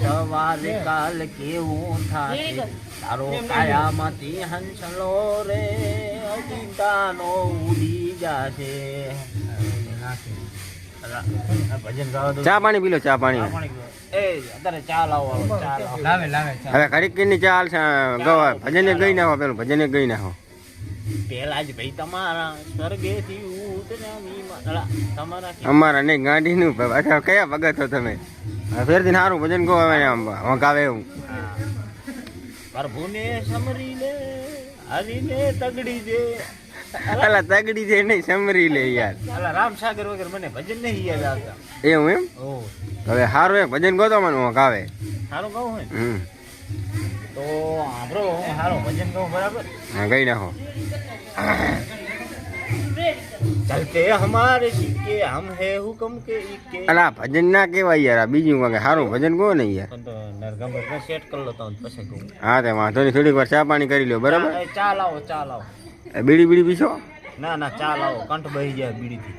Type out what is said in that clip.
સવારે કાલ કેવું થાય તારો કાયામાંથી હંસલો રે અજિંતાનો ઉડી જાશે. ભજન ગાવા દો. ચા પાણી પી લો, ચા પાણી. એ અત્યારે ચા લાવો, ચા લાવે લાવે. હવે ઘડીક ની ચા ગવા ભજને ગઈ નાખો, પેલું ભજને ગઈ નાખો. પેલા જ ભાઈ તમારા સ્વર્ગેથી ઉતર્યા તમારા અમારા નહીં ગાંધી નું કયા ભગત છો તમે? ફેરથી સારું ભજન કહો વગાવે એવું. પ્રભુને સમરી લે હરીને તગડી દે. અલા તગડી છે નહીં, સમરી લે યાર. અલા રામસાગર વગર મને ભજન નહીં યાદ આવતા. એવું એમ? ઓ હવે સારું એક ભજન કહો તો મને વગાવે. સારું કહું હોય તો આપણો સારું ભજન કહું બરાબર. હા ગઈ નાખો. ચલતે હમારે સિક્કે હમ હે હુકમ કે ઇક્કે. અલા ભજન ના કેવાય યાર, બીજું વાગે સારું ભજન કહો ને યાર. પણ તો નરગંબર ને સેટ કરી લો તો પછી કહું. હા તે વાંધો નહીં, થોડીક વાર ચા પાણી કરી લો બરાબર. ચા લાવો, ચા લાવો. બીડી બીડી પીશો? ના ના ચા લાવો, કંઠ બહી જાય બીડીથી.